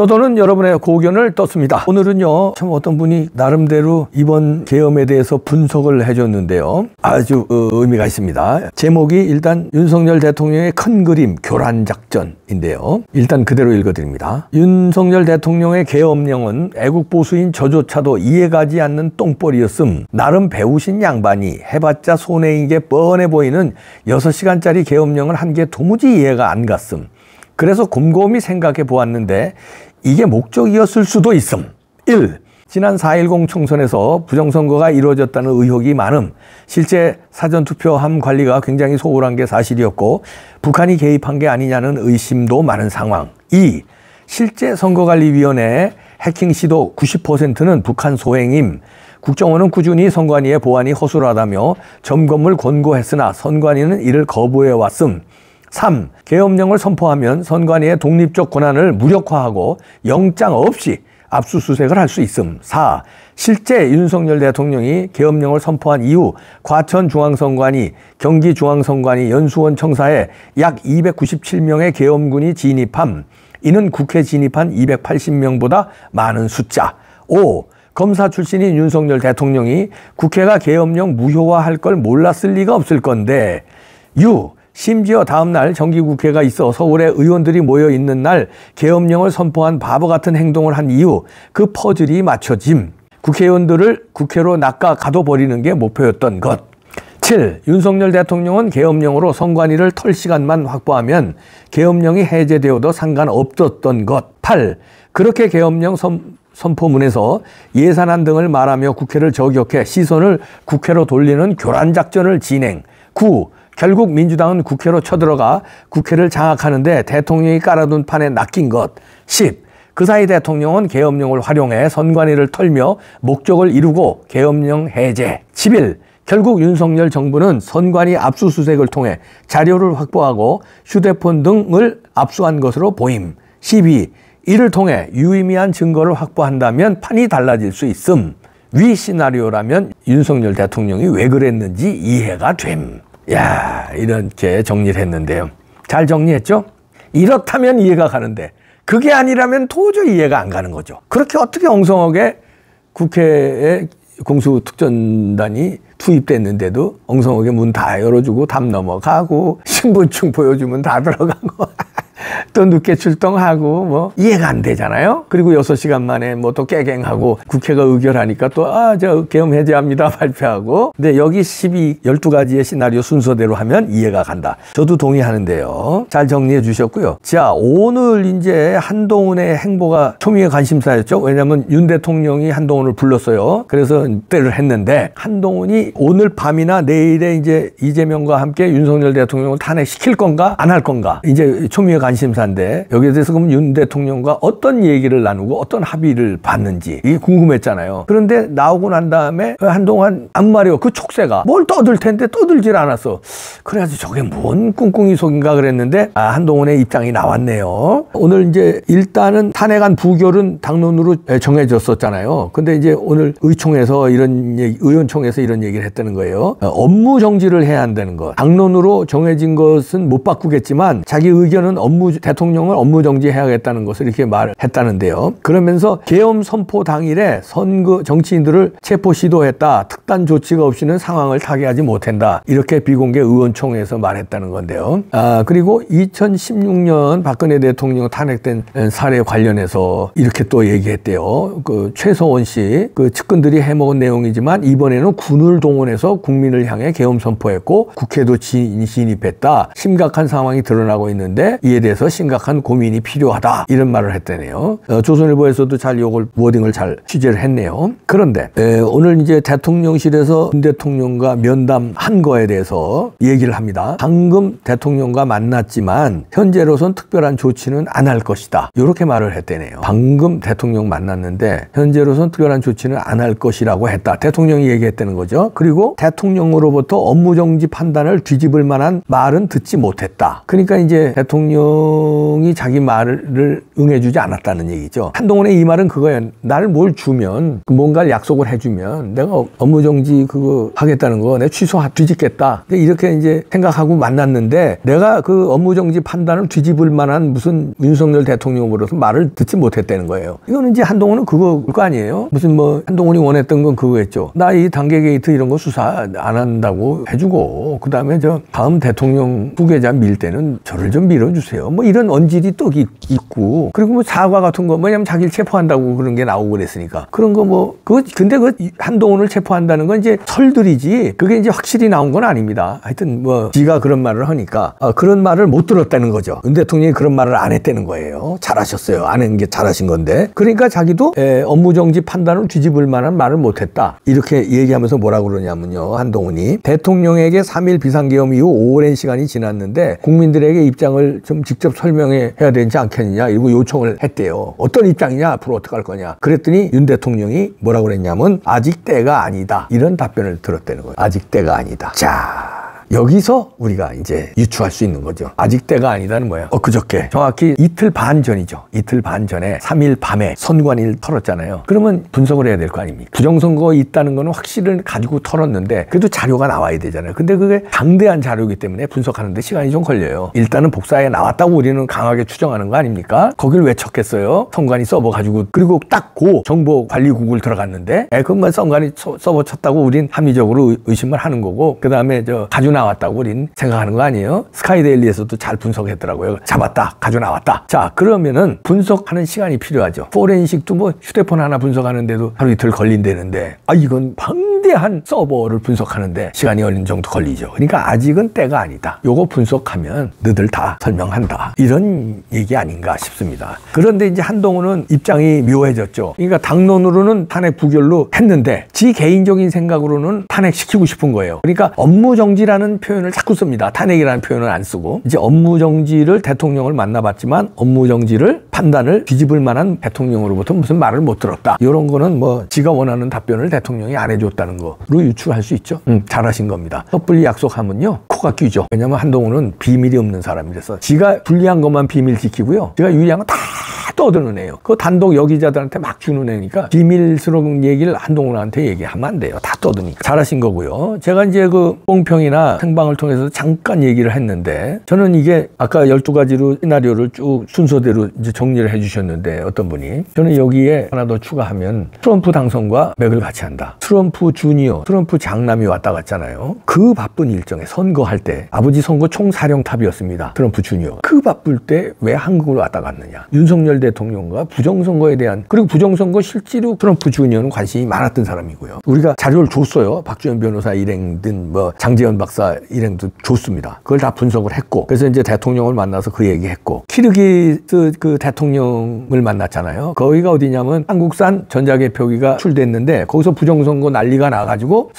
떠도는 여러분의 고견을 떴습니다. 오늘은요, 참 어떤 분이 나름대로 이번 계엄에 대해서 분석을 해줬는데요. 아주 의미가 있습니다. 제목이 일단 윤석열 대통령의 큰 그림 교란작전인데요. 일단 그대로 읽어드립니다. 윤석열 대통령의 계엄령은 애국보수인 저조차도 이해가지 않는 똥벌이었음. 나름 배우신 양반이 해봤자 손해인 게 뻔해 보이는 6시간짜리 계엄령을 한 게 도무지 이해가 안 갔음. 그래서 곰곰이 생각해 보았는데 이게 목적이었을 수도 있음. 1. 지난 4.10 총선에서 부정선거가 이루어졌다는 의혹이 많음. 실제 사전투표함 관리가 굉장히 소홀한 게 사실이었고 북한이 개입한 게 아니냐는 의심도 많은 상황. 2. 실제 선거관리위원회 해킹 시도 90%는 북한 소행임. 국정원은 꾸준히 선관위의 보안이 허술하다며 점검을 권고했으나 선관위는 이를 거부해왔음. 3. 계엄령을 선포하면 선관위의 독립적 권한을 무력화하고 영장 없이 압수수색을 할 수 있음. 4. 실제 윤석열 대통령이 계엄령을 선포한 이후 과천중앙선관위, 경기중앙선관위, 연수원 청사에 약 297명의 계엄군이 진입함. 이는 국회 진입한 280명보다 많은 숫자. 5. 검사 출신인 윤석열 대통령이 국회가 계엄령 무효화할 걸 몰랐을 리가 없을 건데. 6. 심지어 다음날 정기국회가 있어 서울에 의원들이 모여있는 날 계엄령을 선포한 바보 같은 행동을 한 이유 그 퍼즐이 맞춰짐. 국회의원들을 국회로 낚아 가둬버리는 게 목표였던 것. 7. 윤석열 대통령은 계엄령으로 선관위를 털 시간만 확보하면 계엄령이 해제되어도 상관없었던 것. 8. 그렇게 계엄령 선포문에서 예산안 등을 말하며 국회를 저격해 시선을 국회로 돌리는 교란작전을 진행. 9. 결국 민주당은 국회로 쳐들어가 국회를 장악하는데 대통령이 깔아둔 판에 낚인 것. 10. 그 사이 대통령은 계엄령을 활용해 선관위를 털며 목적을 이루고 계엄령 해제. 11. 결국 윤석열 정부는 선관위 압수수색을 통해 자료를 확보하고 휴대폰 등을 압수한 것으로 보임. 12. 이를 통해 유의미한 증거를 확보한다면 판이 달라질 수 있음. 위 시나리오라면 윤석열 대통령이 왜 그랬는지 이해가 됨. 야, 이렇게 정리를 했는데요. 잘 정리했죠? 이렇다면 이해가 가는데 그게 아니라면 도저히 이해가 안 가는 거죠. 그렇게 어떻게 엉성하게 국회에 공수특전단이 투입됐는데도 엉성하게 문 다 열어주고 담 넘어가고 신분증 보여주면 다 들어가고 또 늦게 출동하고 뭐 이해가 안 되잖아요. 그리고 6시간 만에 뭐 또 깨갱하고 국회가 의결하니까 또 저 계엄 해제합니다 발표하고. 근데 여기 12가지의 시나리오 순서대로 하면 이해가 간다. 저도 동의하는데요. 잘 정리해 주셨고요. 자, 오늘 이제 한동훈의 행보가 초미의 관심사였죠. 왜냐하면 윤 대통령이 한동훈을 불렀어요. 그래서 때를 했는데 한동훈이 오늘 밤이나 내일에 이제 이재명과 함께 윤석열 대통령을 탄핵시킬 건가 안 할 건가 이제 초미의 관심사인데 여기에 대해서 그럼 윤 대통령과 어떤 얘기를 나누고 어떤 합의를 봤는지 이게 궁금했잖아요. 그런데 나오고 난 다음에 한동안 아무 말이 없고 그 촉새가 뭘 떠들 텐데 떠들질 않았어. 그래가지고 저게 뭔 꿍꿍이 속인가 그랬는데 한동훈의 입장이 나왔네요. 오늘 이제 일단은 탄핵안 부결은 당론으로 정해졌었잖아요. 근데 이제 오늘 의총에서 이런 얘기, 의원총에서 이런 얘기를 했다는 거예요. 업무 정지를 해야 한다는 것. 당론으로 정해진 것은 못 바꾸겠지만 자기 의견은 대통령을 업무 정지해야겠다는 것을 이렇게 말했다는데요. 그러면서 계엄 선포 당일에 선거 정치인들을 체포 시도했다. 특단 조치가 없이는 상황을 타개하지 못한다. 이렇게 비공개 의원총회에서 말했다는 건데요. 그리고 2016년 박근혜 대통령 탄핵된 사례 관련해서 이렇게 또 얘기했대요. 그 최서원 씨 그 측근들이 해먹은 내용이지만 이번에는 군을 동원해서 국민을 향해 계엄 선포했고 국회도 진입했다. 심각한 상황이 드러나고 있는데 이에 대해서 심각한 고민이 필요하다. 이런 말을 했다네요. 조선일보에서도 잘 이걸 워딩을 잘 취재를 했네요. 그런데 오늘 이제 대통령실에서 윤 대통령과 면담한 거에 대해서 얘기를 합니다. 방금 대통령과 만났지만 현재로선 특별한 조치는 안 할 것이다. 이렇게 말을 했다네요. 방금 대통령 만났는데 현재로선 특별한 조치는 안 할 것이라고 했다. 대통령이 얘기했다는 거죠. 그리고 대통령으로부터 업무정지 판단을 뒤집을 만한 말은 듣지 못했다. 그러니까 이제 대통령 대통령이 자기 말을 응해주지 않았다는 얘기죠. 한동훈의 이 말은 그거예요. 나를 뭘 주면, 뭔가를 약속을 해주면 내가 업무정지 그거 하겠다는 거 내가 뒤집겠다. 이렇게 이제 생각하고 만났는데 내가 그 업무정지 판단을 뒤집을 만한 무슨 윤석열 대통령으로서 말을 듣지 못했다는 거예요. 이거는 이제 한동훈은 그거 거 아니에요? 무슨 뭐 한동훈이 원했던 건 그거였죠. 나 이 단계 게이트 이런 거 수사 안 한다고 해주고 그다음에 저 다음 대통령 후계자 밀 때는 저를 좀 밀어주세요. 뭐 이런 언질이 또 있고 그리고 뭐 사과 같은 거 뭐냐면 자기를 체포한다고 그런 게 나오고 그랬으니까 그런 거 뭐 그거 근데 그 한동훈을 체포한다는 건 이제 설들이지 그게 이제 확실히 나온 건 아닙니다. 하여튼 뭐 지가 그런 말을 하니까 그런 말을 못 들었다는 거죠. 윤 대통령이 그런 말을 안 했다는 거예요. 잘하셨어요. 안 한 게 잘하신 건데 그러니까 자기도 업무정지 판단을 뒤집을 만한 말을 못했다. 이렇게 얘기하면서 뭐라고 그러냐면요. 한동훈이 대통령에게 3일 비상계엄 이후 오랜 시간이 지났는데 국민들에게 입장을 좀 직접 설명해야 되지 않겠느냐 이러고 요청을 했대요. 어떤 입장이냐 앞으로 어떻게 할 거냐 그랬더니 윤 대통령이 뭐라고 그랬냐면 아직 때가 아니다. 이런 답변을 들었다는 거예요. 아직 때가 아니다. 자 여기서 우리가 이제 유추할 수 있는 거죠. 아직 때가 아니다는 뭐야? 그저께 정확히 이틀 반 전이죠. 이틀 반 전에 3일 밤에 선관위를 털었잖아요. 그러면 분석을 해야 될 거 아닙니까? 부정선거 있다는 거는 확실을 가지고 털었는데 그래도 자료가 나와야 되잖아요. 근데 그게 방대한 자료이기 때문에 분석하는데 시간이 좀 걸려요. 일단은 복사에 나왔다고 우리는 강하게 추정하는 거 아닙니까? 거길 왜 쳤겠어요? 선관위 서버 가지고 그리고 딱 고 정보관리국을 들어갔는데 그것만 선관위 서버 쳤다고 우린 합리적으로 의심을 하는 거고 그 다음에 가져 나왔다고 우린 생각하는 거 아니에요? 스카이데일리에서도 잘 분석했더라고요. 잡았다, 가져 나왔다. 자, 그러면은 분석하는 시간이 필요하죠. 포렌식도 뭐 휴대폰 하나 분석하는데도 하루 이틀 걸린다는데 이건 방대한 서버를 분석하는데 시간이 어느 정도 걸리죠. 그러니까 아직은 때가 아니다. 요거 분석하면 너들 다 설명한다. 이런 얘기 아닌가 싶습니다. 그런데 이제 한동훈은 입장이 묘해졌죠. 그러니까 당론으로는 탄핵 부결로 했는데 지 개인적인 생각으로는 탄핵시키고 싶은 거예요. 그러니까 업무정지라는 표현을 자꾸 씁니다. 탄핵이라는 표현을 안 쓰고 이제 업무정지를 대통령을 만나봤지만 업무정지를 판단을 뒤집을 만한 대통령으로부터 무슨 말을 못 들었다. 이런 거는 뭐 지가 원하는 답변을 대통령이 안 해줬다는 거로 유추할 수 있죠. 잘하신 겁니다. 섣불리 약속하면요 코가 끼죠. 왜냐면 한동훈은 비밀이 없는 사람이라서 지가 불리한 것만 비밀 지키고요. 지가 유리한 거 다 떠드는 애요. 그 단독 여기자들한테 막 주는 애니까 비밀스러운 얘기를 한동훈한테 얘기하면 안 돼요. 다 떠드니까. 잘하신 거고요. 제가 이제 그 뽕평이나 생방을 통해서 잠깐 얘기를 했는데 저는 이게 아까 12가지로 시나리오를 쭉 순서대로 이제 정리를 해주셨는데 어떤 분이 저는 여기에 하나 더 추가하면 트럼프 당선과 맥을 같이 한다. 트럼프 주니어, 트럼프 장남이 왔다 갔잖아요. 그 바쁜 일정에 선거할 때 아버지 선거 총사령탑이었습니다. 트럼프 주니어가. 그 바쁠 때 왜 한국으로 왔다 갔느냐. 윤석열 대통령과 부정선거에 대한 그리고 부정선거 실제로 트럼프 주니어는 관심이 많았던 사람이고요. 우리가 자료를 줬어요. 박주현 변호사 일행든 뭐 장재현 박사 일행도 줬습니다. 그걸 다 분석을 했고 그래서 이제 대통령을 만나서 그 얘기했고 키르기스 그 대통령을 만났잖아요. 거기가 어디냐면 한국산 전자개표기가 출됐는데 거기서 부정선거 난리가 나가지고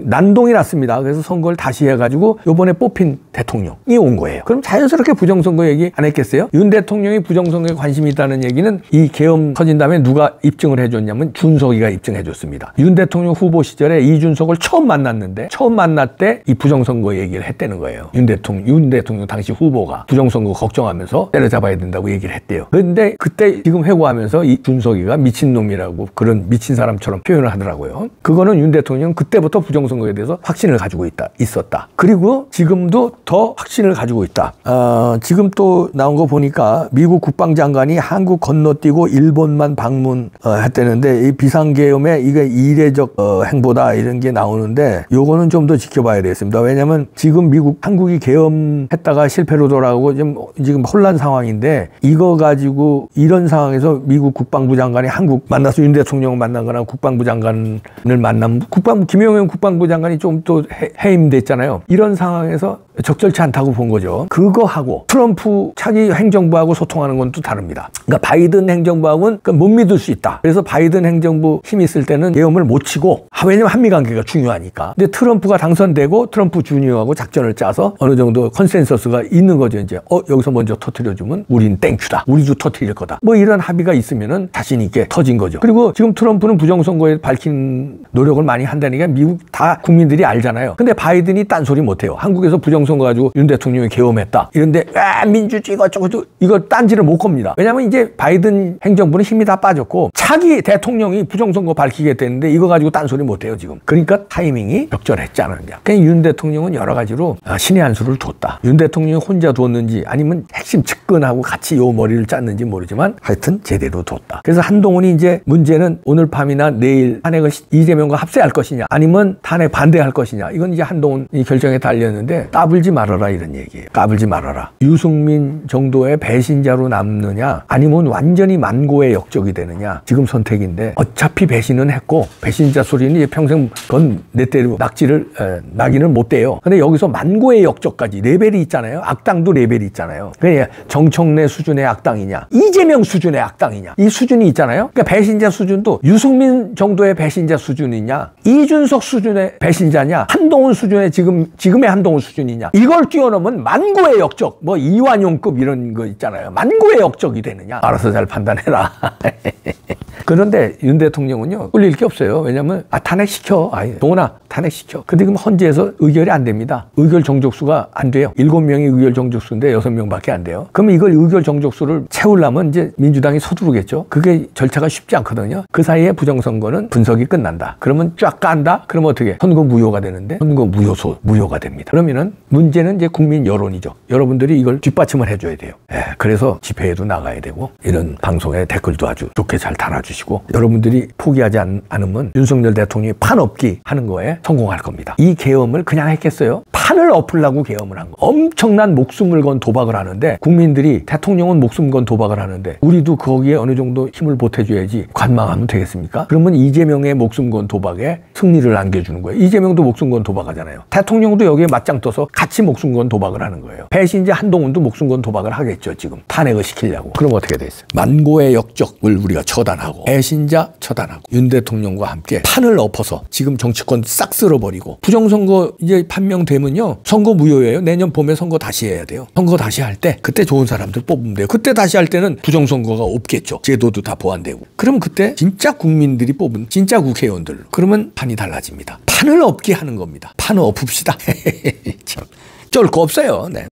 난동이 났습니다. 그래서 선거를 다시 해가지고 요번에 뽑힌 대통령이 온 거예요. 그럼 자연스럽게 부정선거 얘기 안 했겠어요? 윤 대통령이 부정선거에 관심이 있다는 얘기는 이 계엄 터진 다음에 누가 입증을 해줬냐면 준석이가 입증해줬습니다. 윤 대통령 후보 시절에 이준석을 처음 만났는데 처음 만날 때 이 부정선거 얘기를 했다는 거예요. 윤 대통령 당시 후보가 부정선거 걱정하면서 때려잡아야 된다고 얘기를 했대요. 그런데 그때 지금 회고하면서 이 준석이가 미친놈이라고 그런 미친 사람처럼 표현을 하더라고요. 그거는 윤 대통령은 그때부터 부정선거에 대해서 확신을 가지고 있었다. 그리고 지금도 더 확신을 가지고 있다. 지금 또 나온 거 보니까 미국 국방장관이 한국 건너뛰고 일본만 방문했다는데 이 비상계엄에 이게 이례적 행보다 이런 게 나오는데 요거는 좀 더 지켜봐야 되겠습니다. 왜냐하면 지금 한국이 계엄했다가 실패로 돌아오고 지금 혼란 상황인데 이거 가지고 이런 상황에서 미국 국방부 장관이 한국 만나서 윤 대통령을 만난 거나 국방부 장관을 만나면 김용현 국방부 장관이 좀 또 해임됐잖아요. 이런 상황에서 적절치 않다고 본 거죠. 그거하고 트럼프 차기 행정부하고 소통하는 건 또 다릅니다. 그러니까 바이든 행정부하고는 못 믿을 수 있다. 그래서 바이든 행정부 힘이 있을 때는 계엄을 못 치고 왜냐면 한미 관계가 중요하니까. 근데 트럼프가 당선되고 트럼프 주니어하고 작전을 짜서 어느 정도 컨센서스가 있는 거죠. 이제 여기서 먼저 터뜨려주면 우린 땡큐다. 우리도 터뜨릴 거다. 뭐 이런 합의가 있으면은 자신 있게 터진 거죠. 그리고 지금 트럼프는 부정선거에 밝힌 노력을 많이 한다니까 미국 다 국민들이 알잖아요. 근데 바이든이 딴소리 못해요. 한국에서 부정 부정선거 가지고 윤 대통령이 계엄했다. 이런데 민주주의 어쩌고 이거 딴지를 못 겁니다. 왜냐하면 이제 바이든 행정부는 힘이 다 빠졌고 차기 대통령이 부정선거 밝히게 됐는데 이거 가지고 딴소리 못해요 지금. 그러니까 타이밍이 적절했지 않느냐. 그러니까 윤 대통령은 여러 가지로 신의 한 수를 뒀다. 윤 대통령이 혼자 뒀는지 아니면 핵심 측근하고 같이 요 머리를 짰는지 모르지만 하여튼 제대로 뒀다. 그래서 한동훈이 이제 문제는 오늘 밤이나 내일 탄핵을 이재명과 합세할 것이냐 아니면 탄핵 반대할 것이냐 이건 이제 한동훈이 결정에 달렸는데 까불지 말아라 이런 얘기예요. 까불지 말아라. 유승민 정도의 배신자로 남느냐 아니면 완전히 만고의 역적이 되느냐 지금 선택인데 어차피 배신은 했고 배신자 소리는 이제 평생 그건 내 때로 낙인을 못 떼요. 근데 여기서 만고의 역적까지 레벨이 있잖아요. 악당도 레벨이 있잖아요. 그러니까 정청래 수준의 악당이냐 이재명 수준의 악당이냐 이 수준이 있잖아요. 그러니까 배신자 수준도 유승민 정도의 배신자 수준이냐 이준석 수준의 배신자냐 한동훈 수준의 지금의 한동훈 수준이냐 이걸 뛰어넘은 만고의 역적 뭐 이완용급 이런 거 있잖아요. 만고의 역적이 되느냐 알아서 잘 판단해라. 그런데 윤 대통령은요 꿀릴 게 없어요. 왜냐면 탄핵시켜. 동훈아 탄핵시켜. 근데 그럼 헌재에서 의결이 안 됩니다. 의결 정족수가 안 돼요. 7명이 의결 정족수인데 6명밖에 안 돼요. 그럼 이걸 의결 정족수를 채우려면 이제 민주당이 서두르겠죠. 그게 절차가 쉽지 않거든요. 그 사이에 부정선거는 분석이 끝난다. 그러면 쫙 깐다? 그러면 어떻게? 선거 무효가 되는데 선거 무효가 됩니다. 그러면은 문제는 이제 국민 여론이죠. 여러분들이 이걸 뒷받침을 해줘야 돼요. 그래서 집회에도 나가야 되고 이런 방송에 댓글도 아주 좋게 잘 달아주시고 여러분들이 포기하지 않으면 윤석열 대통령이 판 엎기 하는 거에 성공할 겁니다. 이 계엄을 그냥 했겠어요? 판을 엎으려고 계엄을 한 거. 엄청난 목숨을 건 도박을 하는데 국민들이 대통령은 목숨 건 도박을 하는데 우리도 거기에 어느 정도 힘을 보태줘야지 관망하면 되겠습니까? 그러면 이재명의 목숨 건 도박에 승리를 안겨주는 거예요. 이재명도 목숨 건 도박하잖아요. 대통령도 여기에 맞짱 떠서 같이 목숨 건 도박을 하는 거예요. 배신자 한동훈도 목숨 건 도박을 하겠죠. 지금 탄핵을 시키려고. 그럼 어떻게 됐어요? 만고의 역적을 우리가 처단하고 배신자 처단하고 윤 대통령과 함께 판을 엎어서 지금 정치권 싹 쓸어버리고 부정선거 이제 판명되면요 선거 무효예요. 내년 봄에 선거 다시 해야 돼요. 선거 다시 할 때 그때 좋은 사람들 뽑으면 돼요. 그때 다시 할 때는 부정선거가 없겠죠. 제도도 다 보완되고. 그럼 그때 진짜 국민들이 뽑은 진짜 국회의원들 그러면 판이 달라집니다. 판을 엎게 하는 겁니다. 판을 엎읍시다. 참 쫄 거 없어요. 네.